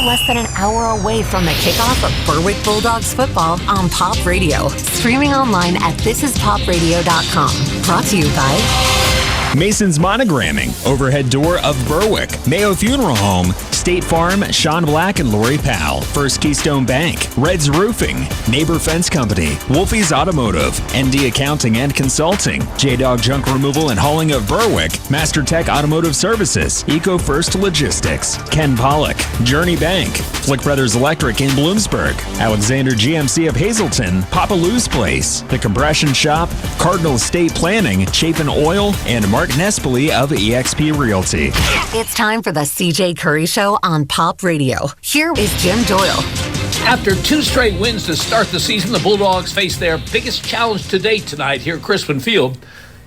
less than an hour away from the kickoff of Berwick Bulldogs football on Pop Radio. Streaming online at thisispopradio.com. Brought to you by Mason's Monogramming, Overhead Door of Berwick, Mayo Funeral Home, State Farm, Sean Black and Lori Powell, First Keystone Bank, Red's Roofing, Neighbor Fence Company, Wolfie's Automotive, ND Accounting and Consulting, J-Dog Junk Removal and Hauling of Berwick, Master Tech Automotive Services, Eco First Logistics, Ken Pollock, Journey Bank, Flick Brothers Electric in Bloomsburg, Alexander GMC of Hazleton, Papa Lou's Place, The Compression Shop, Cardinal Estate Planning, Chapin Oil, and Mark Nespoli of eXp Realty. It's time for the CJ Curry Show on Pop Radio. Here is Jim Doyle. After 2 straight wins to start the season, the Bulldogs face their biggest challenge to date tonight here at Crispin Field,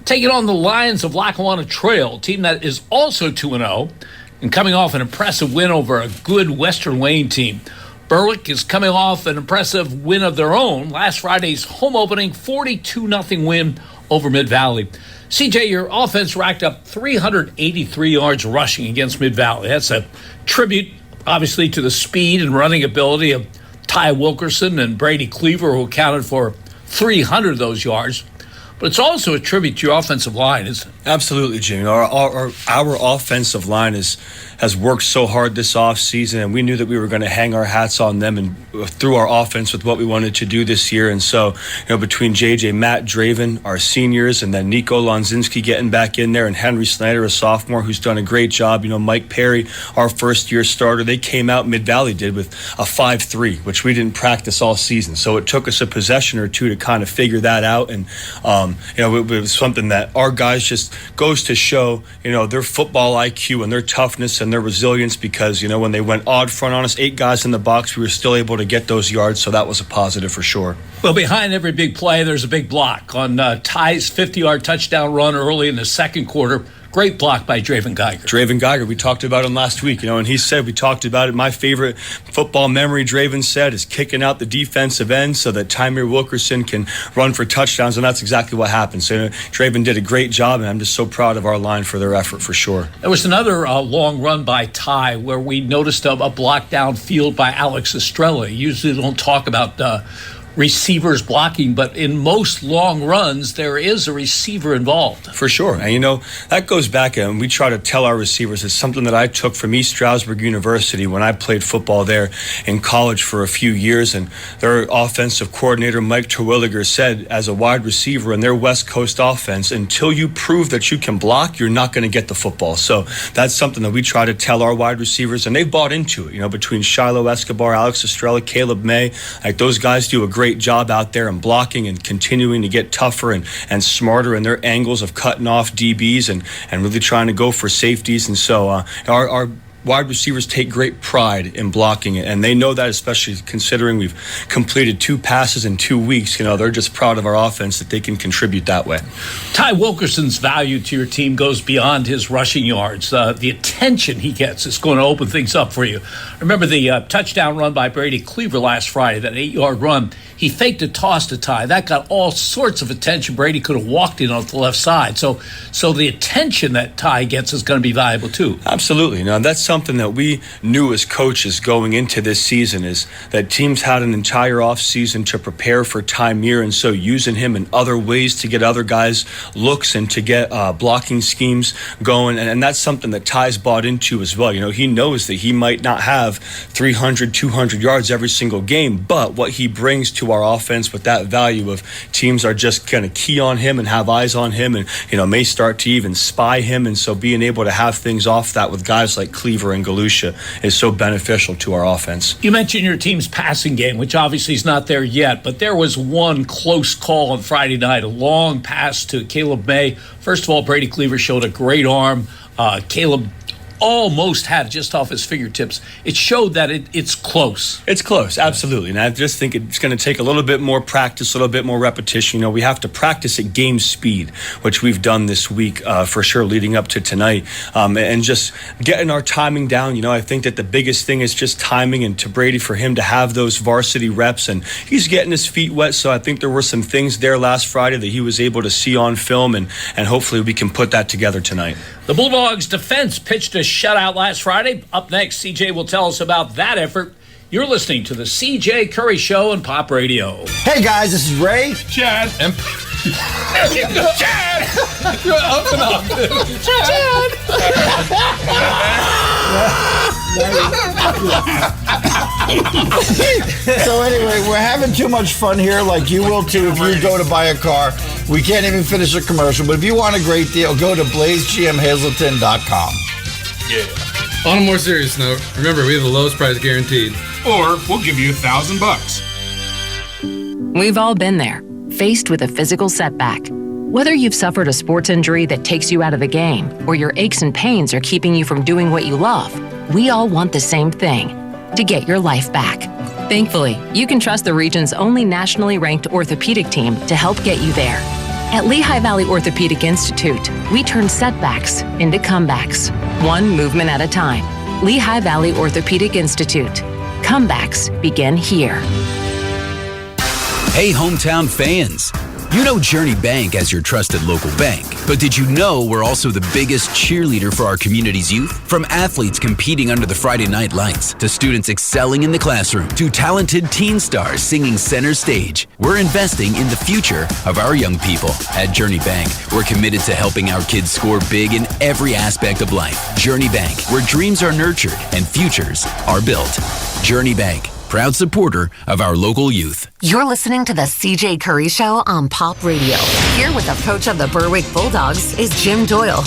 taking on the Lions of Lackawanna Trail, a team that is also 2-0 and coming off an impressive win over a good Western Wayne team. Berwick is coming off an impressive win of their own, last Friday's home opening 42-0 win over Mid-Valley. CJ, your offense racked up 383 yards rushing against Mid-Valley. That's a tribute, obviously, to the speed and running ability of Ty Wilkerson and Brady Cleaver, who accounted for 300 of those yards. But it's also a tribute to your offensive line, isn't it? Absolutely, Jimmy. Our offensive line has worked so hard this offseason, and we knew that we were going to hang our hats on them and through our offense with what we wanted to do this year. And so, between JJ, Matt Draven, our seniors, and then Nico Lonzinski getting back in there, and Henry Snyder, a sophomore, who's done a great job. Mike Perry, our first-year starter, they came out, Mid-Valley did, with a 5-3, which we didn't practice all season. So it took us a possession or two to kind of figure that out. And, it was something that our guys just goes to show, their football IQ and their toughness and their resilience, because, when they went odd front on us, 8 guys in the box, we were still able to get those yards. So that was a positive for sure. Well, behind every big play, there's a big block. On Ty's 50-yard touchdown run early in the second quarter, great block by Draven Geiger. Draven Geiger, we talked about him last week, and he said, we talked about it, my favorite football memory, Draven said, is kicking out the defensive end so that Tymir Wilkerson can run for touchdowns, and that's exactly what happened. So Draven did a great job, and I'm just so proud of our line for their effort, for sure. There was another long run by Ty where we noticed a block downfield by Alex Estrella. Usually don't talk about receivers blocking, but in most long runs, there is a receiver involved. For sure. And, that goes back, and we try to tell our receivers, it's something that I took from East Stroudsburg University when I played football there in college for a few years. And their offensive coordinator, Mike Terwilliger, said, as a wide receiver in their West Coast offense, until you prove that you can block, you're not going to get the football. So that's something that we try to tell our wide receivers, and they've bought into it. Between Shiloh Escobar, Alex Estrella, Caleb May, those guys do a great job out there and blocking and continuing to get tougher and smarter in their angles of cutting off DBs and really trying to go for safeties. And so our wide receivers take great pride in blocking it, and they know that, especially considering we've completed 2 passes in 2 weeks. They're just proud of our offense that they can contribute that way. Ty Wilkerson's value to your team goes beyond his rushing yards. The attention he gets is going to open things up for you. Remember the touchdown run by Brady Cleaver last Friday, that 8-yard run. He faked a toss to Ty. That got all sorts of attention. Brady could have walked in on the left side. So the attention that Ty gets is going to be valuable too. Absolutely. Now, that's something that we knew as coaches going into this season, is that teams had an entire offseason to prepare for Tymir, and so using him in other ways to get other guys looks and to get blocking schemes going. And that's something that Ty's bought into as well. He knows that he might not have 300, 200 yards every single game, but what he brings to our offense with that value of teams are just going to key on him and have eyes on him and, may start to even spy him. And so being able to have things off that with guys like Cleaver and Galusha is so beneficial to our offense. You mentioned your team's passing game, which obviously is not there yet, but there was one close call on Friday night, a long pass to Caleb May. First of all, Brady Cleaver showed a great arm. Caleb almost had it just off his fingertips. It showed that it's close. It's close, absolutely. And I just think it's going to take a little bit more practice, a little bit more repetition. We have to practice at game speed, which we've done this week for sure leading up to tonight. And just getting our timing down. I think that the biggest thing is just timing, and to Brady, for him to have those varsity reps, and he's getting his feet wet. So I think there were some things there last Friday that he was able to see on film, and hopefully we can put that together tonight. The Bulldogs defense pitched a shutout last Friday. Up next, CJ will tell us about that effort. You're listening to the CJ Curry Show on Pop Radio. Hey guys, this is Ray. Chad. And Chad! You're up and up. So anyway, we're having too much fun here, like you will too if you go to buy a car. We can't even finish a commercial, but if you want a great deal, go to blazegmhazelton.com. Yeah. On a more serious note, remember, we have the lowest price guaranteed. Or we'll give you $1,000. We've all been there, faced with a physical setback. Whether you've suffered a sports injury that takes you out of the game, or your aches and pains are keeping you from doing what you love, we all want the same thing, to get your life back. Thankfully, you can trust the region's only nationally ranked orthopedic team to help get you there. At Lehigh Valley Orthopedic Institute, we turn setbacks into comebacks, one movement at a time. Lehigh Valley Orthopedic Institute. Comebacks begin here. Hey, hometown fans. You know Journey Bank as your trusted local bank, but did you know we're also the biggest cheerleader for our community's youth? From athletes competing under the Friday night lights, to students excelling in the classroom, to talented teen stars singing center stage, we're investing in the future of our young people. At Journey Bank, we're committed to helping our kids score big in every aspect of life. Journey Bank, where dreams are nurtured and futures are built. Journey Bank, proud supporter of our local youth. You're listening to the CJ Curry Show on Pop Radio. Here with the coach of the Berwick Bulldogs is Jim Doyle.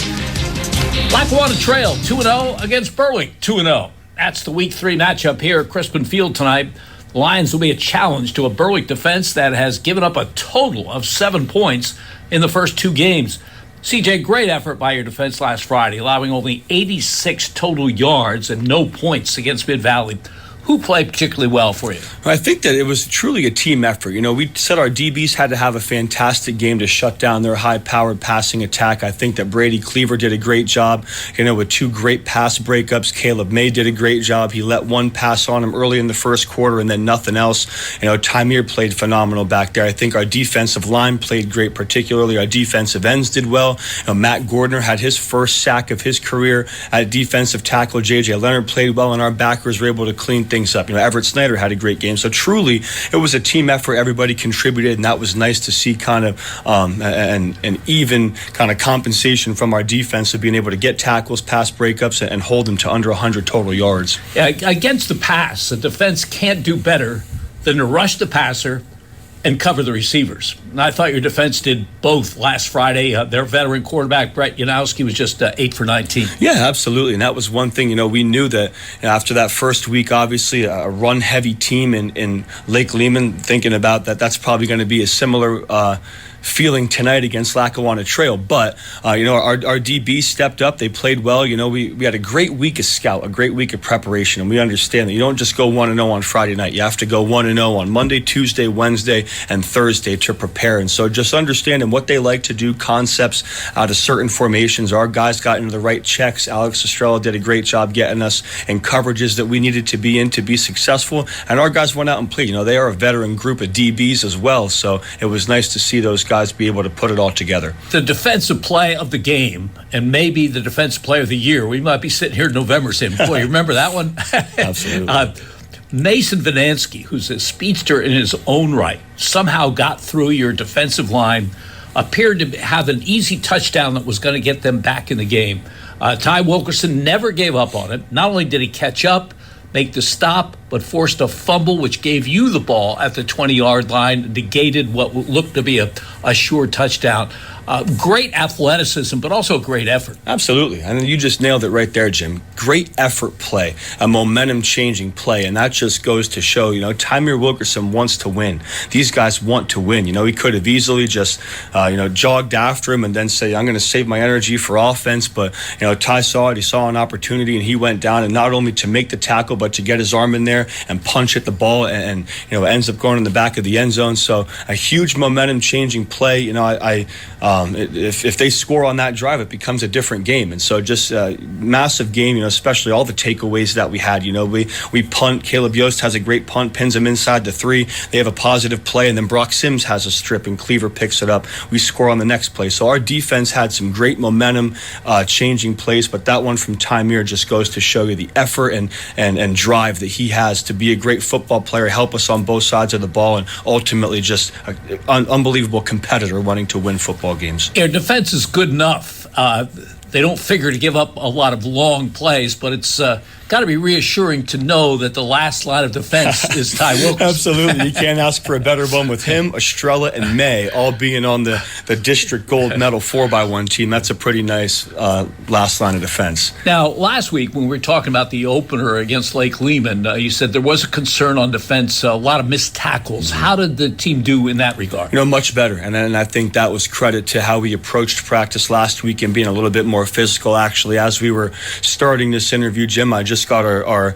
Lackawanna Trail 2-0 against Berwick 2-0. That's the Week 3 matchup here at Crispin Field tonight. The Lions will be a challenge to a Berwick defense that has given up a total of 7 points in the first 2 games. CJ, great effort by your defense last Friday, allowing only 86 total yards and no points against Mid-Valley. Who played particularly well for you? I think that it was truly a team effort. You know, we said our DBs had to have a fantastic game to shut down their high-powered passing attack. I think that Brady Cleaver did a great job, with 2 great pass breakups. Caleb May did a great job. He let one pass on him early in the first quarter and then nothing else. Tamir played phenomenal back there. I think our defensive line played great, particularly our defensive ends did well. Matt Gordner had his first sack of his career at defensive tackle. J.J. Leonard played well, and our backers were able to clean things up. Everett Snyder had a great game. So truly, it was a team effort. Everybody contributed, and that was nice to see kind of an even kind of compensation from our defense of being able to get tackles, pass breakups, and hold them to under 100 total yards. Yeah, against the pass, the defense can't do better than to rush the passer and cover the receivers. And I thought your defense did both last Friday. Their veteran quarterback, Brett Yanowski, was just 8 for 19. Yeah, absolutely. And that was one thing, we knew that after that first week, obviously a run-heavy team in Lake Lehman, thinking about that's probably going to be a similar feeling tonight against Lackawanna Trail. But, our DB stepped up. They played well. We had a great week of scout, a great week of preparation. And we understand that you don't just go 1-0 on Friday night. You have to go 1-0 on Monday, Tuesday, Wednesday, and Thursday to prepare. And so just understanding what they like to do, concepts out of certain formations. Our guys got into the right checks. Alex Estrella did a great job getting us in coverages that we needed to be in to be successful. And our guys went out and played. They are a veteran group of DBs as well. So it was nice to see those guys be able to put it all together. The defensive play of the game, and maybe the defensive player of the year, we might be sitting here in November saying, boy, you remember that one? Absolutely. Mason Vanansky, who's a speedster in his own right, somehow got through your defensive line, appeared to have an easy touchdown that was going to get them back in the game. Ty Wilkerson never gave up on it. Not only did he catch up, make the stop, but forced a fumble, which gave you the ball at the 20-yard line, negated what looked to be a sure touchdown. Great athleticism, but also great effort. Absolutely. And you just nailed it right there, Jim. Great effort play, a momentum-changing play, and that just goes to show, Tamir Wilkerson wants to win. These guys want to win. He could have easily just, jogged after him and then say, I'm going to save my energy for offense, but, Ty saw it. He saw an opportunity, and he went down, and not only to make the tackle, but to get his arm in there there and punch at the ball, and ends up going in the back of the end zone. So a huge momentum-changing play. If they score on that drive, it becomes a different game. And so just a massive game. Especially all the takeaways that we had. We punt. Caleb Yost has a great punt, pins him inside the 3. They have a positive play, and then Brock Sims has a strip, and Cleaver picks it up. We score on the next play. So our defense had some great momentum changing plays, but that one from Tymir just goes to show you the effort and drive that he has to be a great football player, help us on both sides of the ball, and ultimately just an unbelievable competitor wanting to win football games. Your defense is good enough. They don't figure to give up a lot of long plays, but it's got to be reassuring to know that the last line of defense is Ty Wilkes. Absolutely. You can't ask for a better one with him, Estrella, and May all being on the district gold medal 4x1 team. That's a pretty nice last line of defense. Now, last week when we were talking about the opener against Lake Lehman, you said there was a concern on defense, a lot of missed tackles. How did the team do in that regard? Much better. And I think that was credit to how we approached practice last week and being a little bit more physical. Actually, as we were starting this interview, Jim, I just got our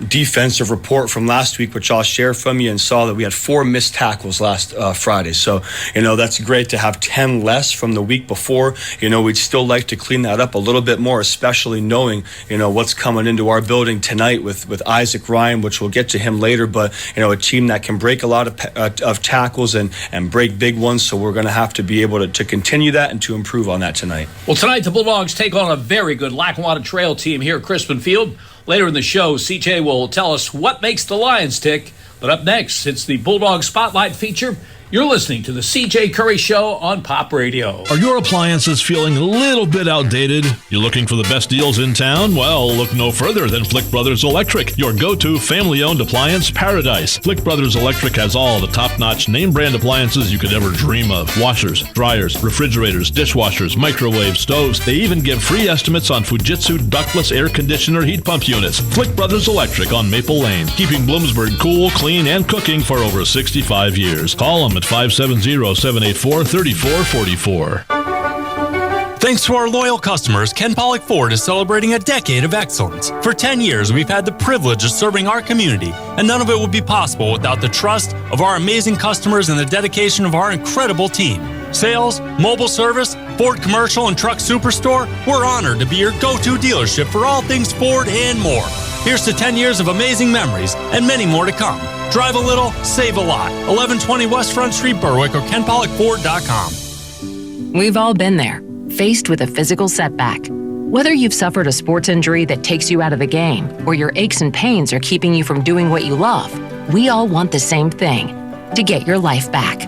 defensive report from last week, which I'll share from you, and saw that we had 4 missed tackles last Friday. So, that's great to have 10 less from the week before. We'd still like to clean that up a little bit more, especially knowing, what's coming into our building tonight with Isaac Ryan, which we'll get to him later, but, a team that can break a lot of tackles and break big ones. So we're going to have to be able to continue that and to improve on that tonight. Well, tonight the Bulldogs take on a very good Lackawanna Trail team here at Crispin Field. Later in the show, CJ will tell us what makes the Lions tick. But up next, it's the Bulldog Spotlight feature. You're listening to the CJ Curry Show on Pop Radio. Are your appliances feeling a little bit outdated? You're looking for the best deals in town? Well, look no further than Flick Brothers Electric, your go-to family-owned appliance paradise. Flick Brothers Electric has all the top-notch name-brand appliances you could ever dream of. Washers, dryers, refrigerators, dishwashers, microwave stoves. They even give free estimates on Fujitsu ductless air conditioner heat pump units. Flick Brothers Electric on Maple Lane, keeping Bloomsburg cool, clean, and cooking for over 65 years. Call them at 570-784-3444. Thanks to our loyal customers, Ken Pollock Ford is celebrating a decade of excellence. For 10 years, we've had the privilege of serving our community, and none of it would be possible without the trust of our amazing customers and the dedication of our incredible team. Sales, mobile service, Ford Commercial and Truck Superstore, we're honored to be your go-to dealership for all things Ford and more. Here's to 10 years of amazing memories and many more to come. Drive a little, save a lot. 1120 West Front Street, Berwick, or KenPollockFord.com. We've all been there, faced with a physical setback. Whether you've suffered a sports injury that takes you out of the game, or your aches and pains are keeping you from doing what you love, we all want the same thing, to get your life back.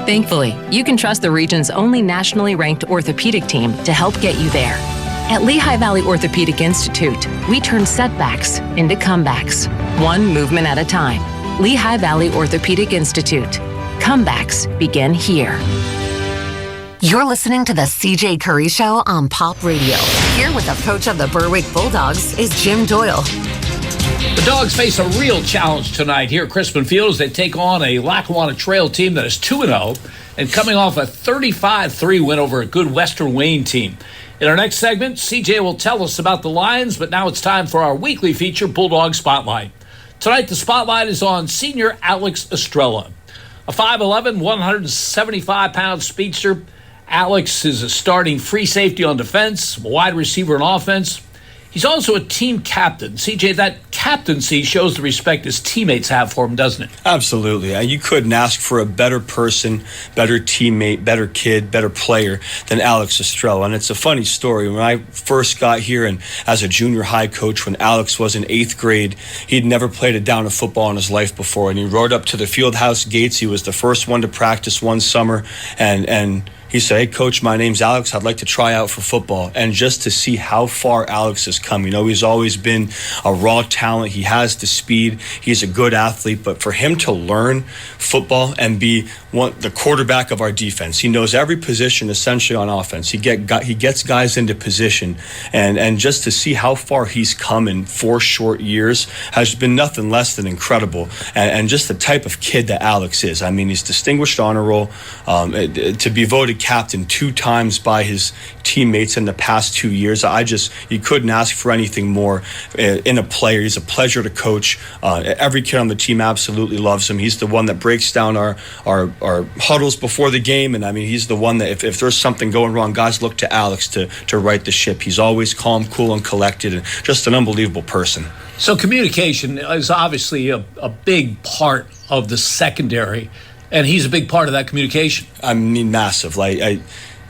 Thankfully, you can trust the region's only nationally ranked orthopedic team to help get you there. At Lehigh Valley Orthopedic Institute, we turn setbacks into comebacks, one movement at a time. Lehigh Valley Orthopedic Institute. Comebacks begin here. You're listening to the CJ Curry Show on Pop Radio. Here with the coach of the Berwick Bulldogs is Jim Doyle. The Dogs face a real challenge tonight here at Crispin Field as they take on a Lackawanna Trail team that is 2-0 and coming off a 35-3 win over a good Western Wayne team. In our next segment, CJ will tell us about the Lions, but now it's time for our weekly feature, Bulldog Spotlight. Tonight, the spotlight is on senior Alex Estrella. A 5'11", 175-pound speedster, Alex is a starting free safety on defense, a wide receiver on offense. He's also a team captain. CJ, that captaincy shows the respect his teammates have for him, doesn't it? Absolutely. You couldn't ask for a better person, better teammate, better kid, better player than Alex Estrella. And it's a funny story. When I first got here and as a junior high coach, when Alex was in 8th grade, he'd never played a down of football in his life before. And he rode up to the field house gates. He was the first one to practice one summer. And he said, "Hey, Coach, my name's Alex. I'd like to try out for football." And just to see how far Alex has come, he's always been a raw talent. He has the speed. He's a good athlete. But for him to learn football and be the quarterback of our defense, he knows every position essentially on offense. He gets guys into position. And just to see how far he's come in 4 short years has been nothing less than incredible. And just the type of kid that Alex is. I mean, he's distinguished honor roll. To be voted captained 2 times by his teammates in the past 2 years. You couldn't ask for anything more in a player. He's a pleasure to coach. Every kid on the team absolutely loves him. He's the one that breaks down our huddles before the game, and I mean, he's the one that if there's something going wrong, guys look to Alex to right the ship. He's always calm, cool, and collected, and just an unbelievable person. So communication is obviously a big part of the secondary, and he's a big part of that communication. I mean, massive.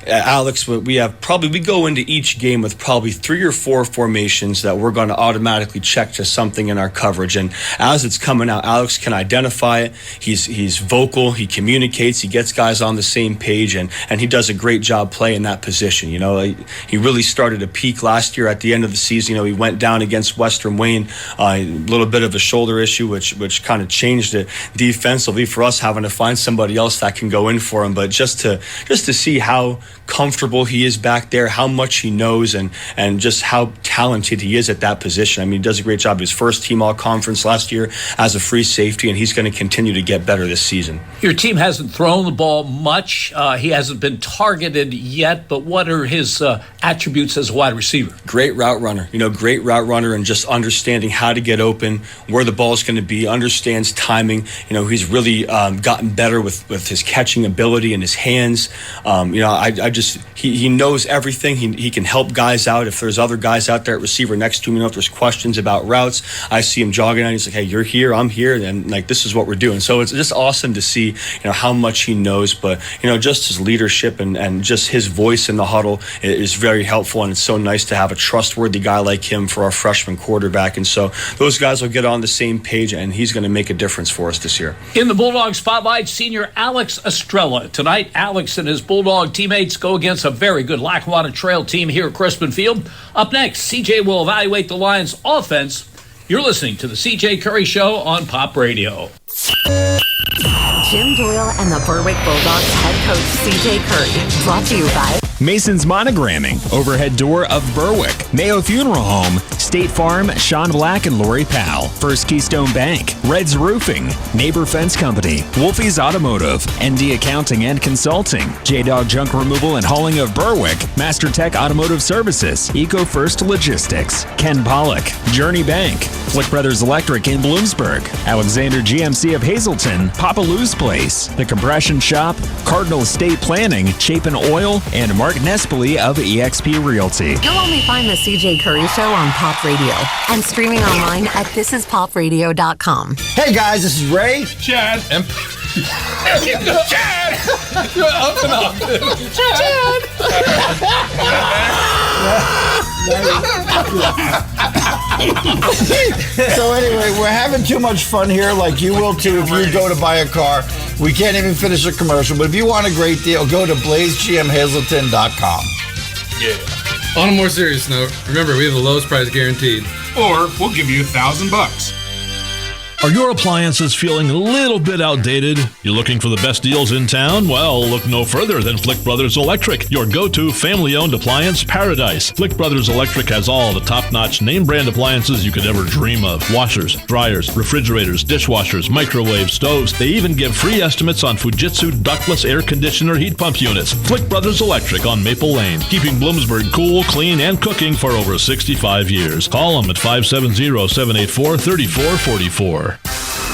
Alex, we go into each game with probably 3 or 4 formations that we're going to automatically check to something in our coverage. And as it's coming out, Alex can identify it. He's vocal. He communicates. He gets guys on the same page, and he does a great job playing that position. You know, he really started to peak last year at the end of the season. You know, he went down against Western Wayne, a little bit of a shoulder issue, which kind of changed it defensively for us, having to find somebody else that can go in for him. But just to see how comfortable he is back there, how much he knows, and just how talented he is at that position. I mean, he does a great job. His first team all-conference last year as a free safety, and he's going to continue to get better this season. Your team hasn't thrown the ball much. He hasn't been targeted yet, but what are his attributes as a wide receiver? Great route runner. Great route runner, and just understanding how to get open, where the ball is going to be, understands timing. He's really gotten better with his catching ability and his hands. He knows everything. He can help guys out. If there's other guys out there at receiver next to him, if there's questions about routes, I see him jogging out. He's like, hey, you're here, I'm here, and this is what we're doing. So it's just awesome to see, how much he knows, but, just his leadership and just his voice in the huddle is very helpful, and it's so nice to have a trustworthy guy like him for our freshman quarterback. And so those guys will get on the same page, and he's going to make a difference for us this year. In the Bulldog Spotlight, senior Alex Estrella. Tonight, Alex and his Bulldog teammates go against a very good Lackawanna Trail team here at Crispin Field. Up next, CJ will evaluate the Lions' offense. You're listening to the CJ Curry Show on Pop Radio. Jim Doyle and the Berwick Bulldogs head coach CJ Curry. Brought to you by Mason's Monogramming, overhead door of Berwick, Mayo Funeral Home, State Farm, Sean Black and Lori Powell, First Keystone Bank, Red's Roofing, Neighbor Fence Company, Wolfie's Automotive, ND Accounting and Consulting, J-Dog Junk Removal and Hauling of Berwick, Master Tech Automotive Services, Eco First Logistics, Ken Pollock, Journey Bank, Flick Brothers Electric in Bloomsburg, Alexander GMC of Hazleton, Papa Lou's Place, The Compression Shop, Cardinal Estate Planning, Chapin Oil, and Mark Nespoli of eXp Realty. You'll only find the CJ Curry Show on Pop Radio and streaming online at thisispopradio.com. Hey guys, this is Ray. Chad. And Chad! You're up and up. So anyway, we're having too much fun here, like you will too if you go to buy a car. We can't even finish a commercial, but if you want a great deal, go to blazegmhazelton.com. Yeah. On a more serious note, remember, we have the lowest price guaranteed. Or we'll give you $1,000. Are your appliances feeling a little bit outdated? You're looking for the best deals in town? Well, look no further than Flick Brothers Electric, your go-to family-owned appliance paradise. Flick Brothers Electric has all the top-notch name-brand appliances you could ever dream of. Washers, dryers, refrigerators, dishwashers, microwave stoves. They even give free estimates on Fujitsu ductless air conditioner heat pump units. Flick Brothers Electric on Maple Lane, keeping Bloomsburg cool, clean, and cooking for over 65 years. Call them at 570-784-3444.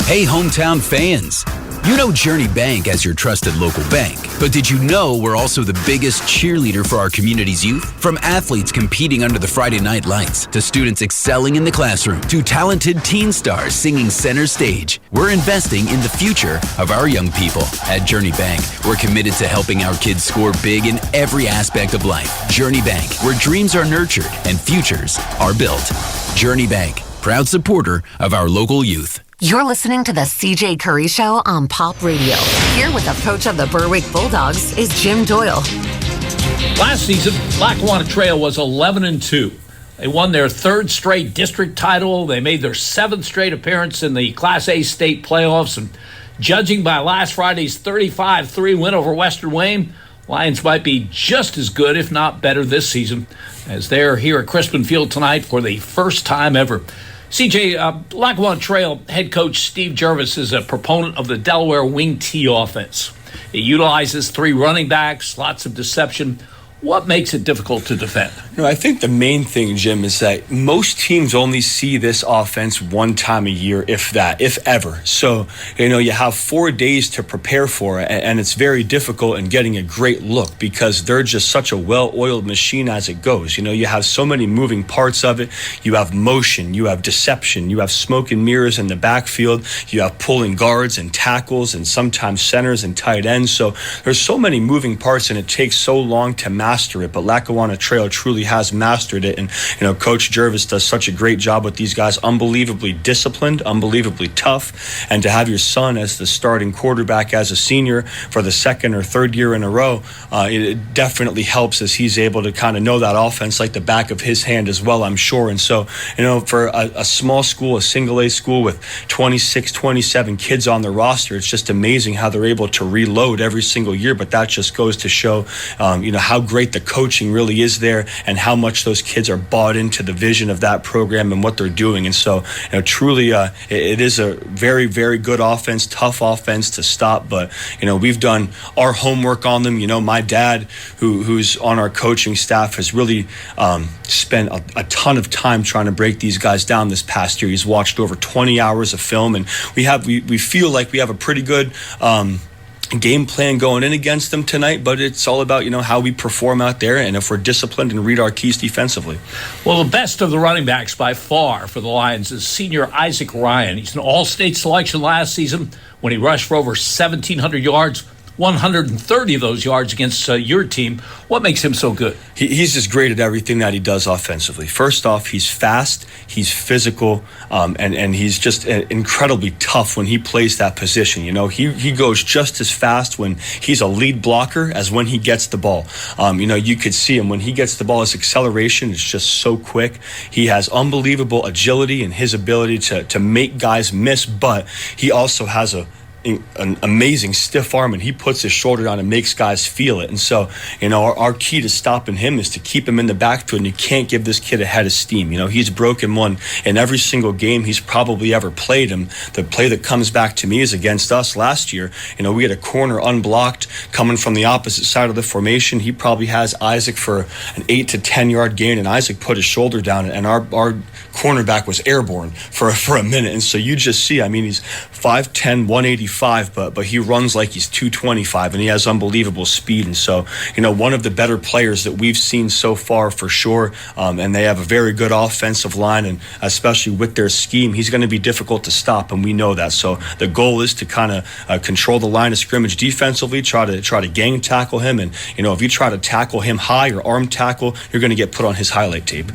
Hey, hometown fans. You know Journey Bank as your trusted local bank. But did you know we're also the biggest cheerleader for our community's youth? From athletes competing under the Friday night lights, to students excelling in the classroom, to talented teen stars singing center stage, we're investing in the future of our young people. At Journey Bank, we're committed to helping our kids score big in every aspect of life. Journey Bank, where dreams are nurtured and futures are built. Journey Bank, proud supporter of our local youth. You're listening to the CJ Curry Show on Pop Radio. Here with the coach of the Berwick Bulldogs is Jim Doyle. Last season, Lackawanna Trail was 11-2. They won their 3rd straight district title. They made their 7th straight appearance in the Class A state playoffs. And judging by last Friday's 35-3 win over Western Wayne, Lions might be just as good, if not better, this season, as they're here at Crispin Field tonight for the first time ever. CJ, Lackawanna Trail head coach Steve Jervis is a proponent of the Delaware wing T offense. It utilizes 3 running backs, lots of deception. What makes it difficult to defend? I think the main thing, Jim, is that most teams only see this offense one time a year, if that, if ever. So, you have 4 days to prepare for it, and it's very difficult in getting a great look because they're just such a well-oiled machine as it goes. You have so many moving parts of it. You have motion, you have deception, you have smoke and mirrors in the backfield, you have pulling guards and tackles and sometimes centers and tight ends. So there's so many moving parts, and it takes so long to master it. But Lackawanna Trail truly has mastered it, and Coach Jervis does such a great job with these guys. Unbelievably disciplined, unbelievably tough, and to have your son as the starting quarterback as a senior for the 2nd or 3rd year in a row, it definitely helps as he's able to kind of know that offense like the back of his hand as well, I'm sure. And so for a small school, a single A school with 26, 27 kids on the roster, it's just amazing how they're able to reload every single year. But that just goes to show how great the coaching really is there, and how much those kids are bought into the vision of that program and what they're doing. And so, truly, it is a very, very good offense, tough offense to stop. But, we've done our homework on them. My dad, who's on our coaching staff, has really spent a ton of time trying to break these guys down this past year. He's watched over 20 hours of film, and we feel like we have a pretty good game plan going in against them tonight, but it's all about how we perform out there and if we're disciplined and read our keys defensively. Well, the best of the running backs by far for the Lions is senior Isaac Ryan. He's an all-state selection last season when he rushed for over 1,700 yards, 130 of those yards against your team. What makes him so good? He's just great at everything that he does offensively. First off, he's fast, he's physical, and he's just incredibly tough when he plays that position. He goes just as fast when he's a lead blocker as when he gets the ball. You could see him when he gets the ball. His acceleration is just so quick. He has unbelievable agility and his ability to make guys miss, but he also has an amazing stiff arm, and he puts his shoulder down and makes guys feel it. And so, our key to stopping him is to keep him in the backfield, and you can't give this kid a head of steam. He's broken one in every single game he's probably ever played him. The play that comes back to me is against us last year. We had a corner unblocked coming from the opposite side of the formation. He probably has Isaac for an 8 to 10 yard gain, and Isaac put his shoulder down, and our cornerback was airborne for a minute. And so you just see, he's 5'10", 185, but he runs like he's 225, and he has unbelievable speed. And so, one of the better players that we've seen so far for sure. And they have a very good offensive line, and especially with their scheme, he's going to be difficult to stop, and we know that. So the goal is to kind of control the line of scrimmage defensively, try to gang tackle him, and if you try to tackle him high or arm tackle, you're going to get put on his highlight tape.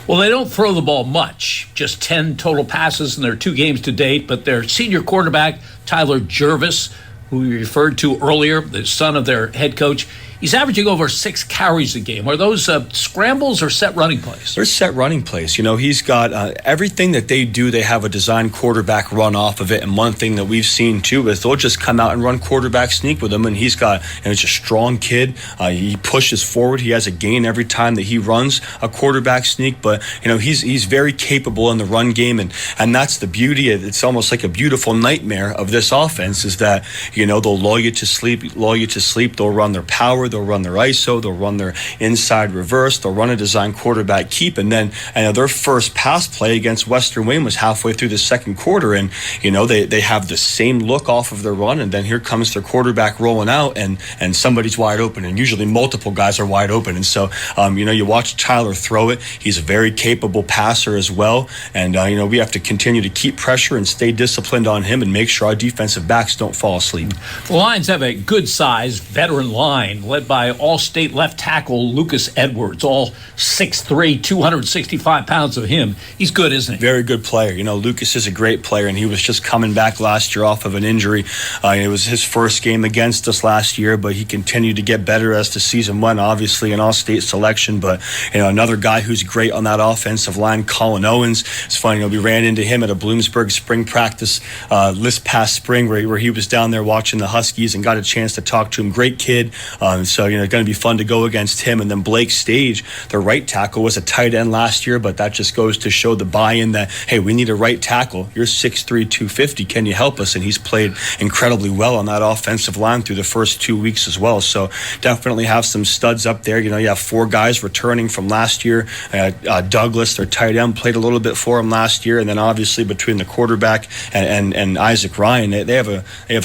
Well, they don't throw the ball much, just 10 total passes in their 2 games to date, but their senior quarterback, Tyler Jervis, who we referred to earlier, the son of their head coach, he's averaging over 6 carries a game. Are those scrambles or set running plays? They're set running plays. He's got everything that they do, they have a designed quarterback run off of it. And one thing that we've seen, too, is they'll just come out and run quarterback sneak with him. And he's got, it's a strong kid. He pushes forward. He has a gain every time that he runs a quarterback sneak. But, he's very capable in the run game. And that's the beauty. It's almost like a beautiful nightmare of this offense is that, they'll lull you to sleep. They'll run their power. They'll run their ISO, they'll run their inside reverse, they'll run a design quarterback keep, and then their first pass play against Western Wayne was halfway through the second quarter, and they have the same look off of their run, and then here comes their quarterback rolling out, and somebody's wide open, and usually multiple guys are wide open. And so you watch Tyler throw it. He's a very capable passer as well, and we have to continue to keep pressure and stay disciplined on him and make sure our defensive backs don't fall asleep. The Lions have a good size veteran line led by All-State left tackle Lucas Edwards, all 6'3", 265 pounds of him. He's good, isn't he? Very good player. Lucas is a great player, and he was just coming back last year off of an injury. It was his first game against us last year, but he continued to get better as the season went, obviously an All-State selection. But, another guy who's great on that offensive line, Colin Owens. It's funny, we ran into him at a Bloomsburg spring practice this past spring where he was down there watching the Huskies and got a chance to talk to him. Great kid. And so, it's going to be fun to go against him. And then Blake Stage, the right tackle, was a tight end last year, but that just goes to show the buy-in that, hey, we need a right tackle. You're 6'3", 250. Can you help us? And he's played incredibly well on that offensive line through the first 2 weeks as well. So definitely have some studs up there. You have 4 guys returning from last year. Douglas, their tight end, played a little bit for him last year. And then obviously between the quarterback and Isaac Ryan, they have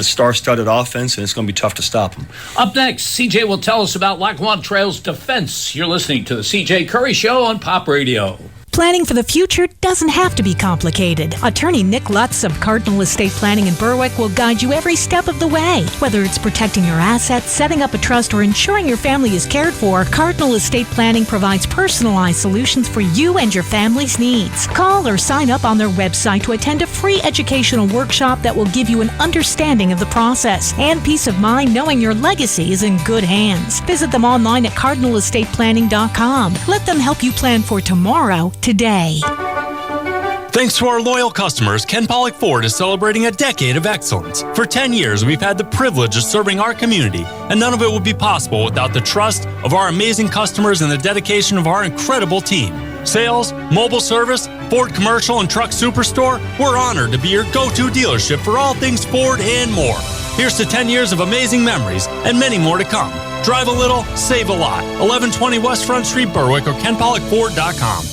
a star-studded offense, and it's going to be tough to stop them. Up next, CJ will tell us about Lackawanna Trail's defense. You're listening to the CJ Curry Show on Pop Radio. Planning for the future doesn't have to be complicated. Attorney Nick Lutz of Cardinal Estate Planning in Berwick will guide you every step of the way. Whether it's protecting your assets, setting up a trust, or ensuring your family is cared for, Cardinal Estate Planning provides personalized solutions for you and your family's needs. Call or sign up on their website to attend a free educational workshop that will give you an understanding of the process and peace of mind knowing your legacy is in good hands. Visit them online at cardinalastate.planning.com. Let them help you plan for tomorrow today. Thanks to our loyal customers, Ken Pollock Ford is celebrating a decade of excellence. For 10 years, we've had the privilege of serving our community, and none of it would be possible without the trust of our amazing customers and the dedication of our incredible team. Sales, mobile service, Ford Commercial, and Truck Superstore, we're honored to be your go-to dealership for all things Ford and more. Here's to 10 years of amazing memories and many more to come. Drive a little, save a lot. 1120 West Front Street, Berwick, or KenPollockFord.com.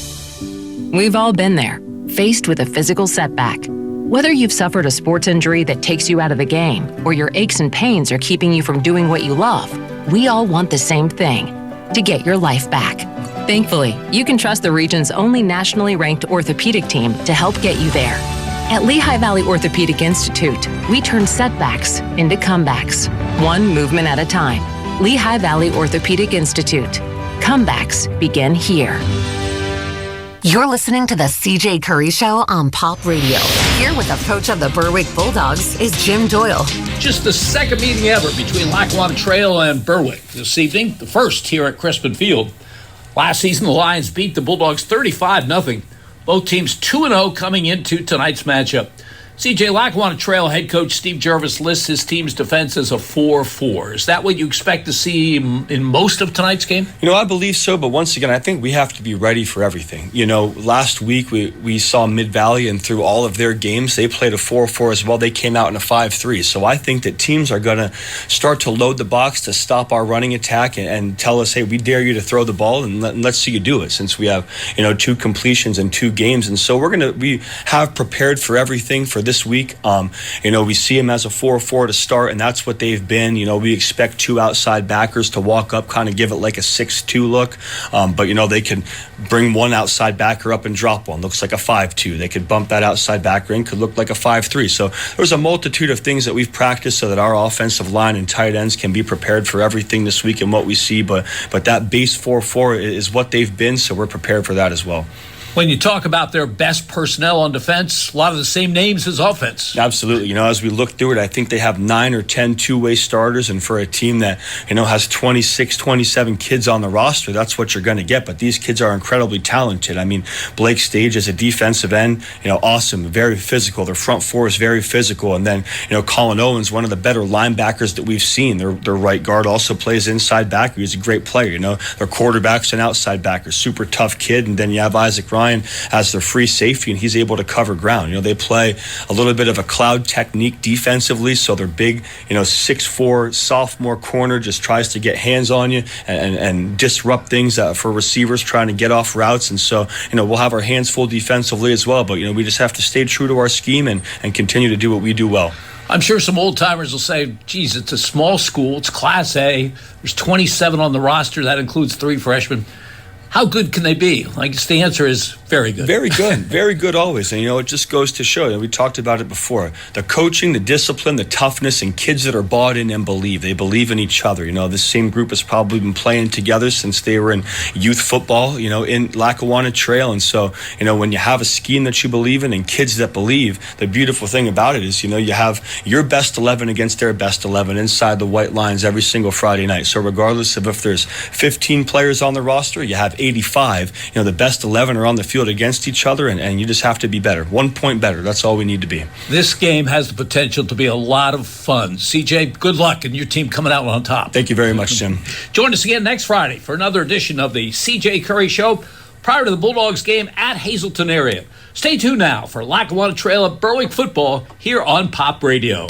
We've all been there, faced with a physical setback. Whether you've suffered a sports injury that takes you out of the game, or your aches and pains are keeping you from doing what you love, we all want the same thing, to get your life back. Thankfully, you can trust the region's only nationally ranked orthopedic team to help get you there. At Lehigh Valley Orthopedic Institute, we turn setbacks into comebacks, one movement at a time. Lehigh Valley Orthopedic Institute. Comebacks begin here. You're listening to the CJ Curry Show on Pop Radio. Here with the coach of the Berwick Bulldogs is Jim Doyle. Just the second meeting ever between Lackawanna Trail and Berwick this evening, the first here at Crispin Field. Last season, the Lions beat the Bulldogs 35-0. Both teams 2-0 coming into tonight's matchup. CJ, Lackawanna Trail head coach Steve Jervis lists his team's defense as a 4-4. Is that what you expect to see in most of tonight's game? I believe so, but once again, I think we have to be ready for everything. Last week we saw Mid-Valley, and through all of their games, they played a 4-4 as well. They came out in a 5-3. So I think that teams are going to start to load the box to stop our running attack and tell us, hey, we dare you to throw the ball, and let's see you do it, since we have 2 completions in 2 games. And so we have prepared for everything for this week. We see him as a 4-4 to start, and that's what they've been. We expect 2 outside backers to walk up, kind of give it like a 6-2 look. But they can bring 1 outside backer up and drop 1. Looks like a 5-2. They could bump that outside backer in, could look like a 5-3. So there's a multitude of things that we've practiced so that our offensive line and tight ends can be prepared for everything this week and what we see. But that base 4-4 is what they've been, so we're prepared for that as well. When you talk about their best personnel on defense, a lot of the same names as offense. Absolutely. As we look through it, I think they have 9 or 10 two-way starters, and for a team that, has 26, 27 kids on the roster, that's what you're going to get. But these kids are incredibly talented. Blake Stage is a defensive end, awesome, very physical. Their front 4 is very physical. And then, Colin Owens, one of the better linebackers that we've seen. Their right guard also plays inside backer. He's a great player. Their quarterback's an outside backer, super tough kid. And then you have Isaac Ryan as their free safety, and he's able to cover ground. They play a little bit of a cloud technique defensively, so their big, 6'4" sophomore corner just tries to get hands on you and disrupt things for receivers trying to get off routes. And so, we'll have our hands full defensively as well, but, we just have to stay true to our scheme and continue to do what we do well. I'm sure some old-timers will say, geez, it's a small school, it's Class A, there's 27 on the roster, that includes 3 freshmen. How good can they be? I guess the answer is very good. Very good. Very good always. And, it just goes to show, and we talked about it before, the coaching, the discipline, the toughness, and kids that are bought in and believe. They believe in each other. This same group has probably been playing together since they were in youth football, in Lackawanna Trail. And so, when you have a scheme that you believe in and kids that believe, the beautiful thing about it is, you have your best 11 against their best 11 inside the white lines every single Friday night. So regardless of if there's 15 players on the roster, you have 85, the best 11 are on the field field against each other, and you just have to be better. 1 point better. That's all we need to be. This game has the potential to be a lot of fun. CJ, good luck and your team coming out on top. Thank you very much, Jim. Join us again next Friday for another edition of the CJ Curry Show prior to the Bulldogs game at Hazleton area. Stay tuned now for Lackawanna Trail at Berwick football here on Pop Radio.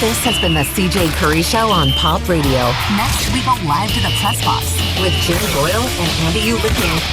This has been the CJ Curry Show on Pop Radio. Next, we go live to the press box with Jim Boyle and Andy Ulick.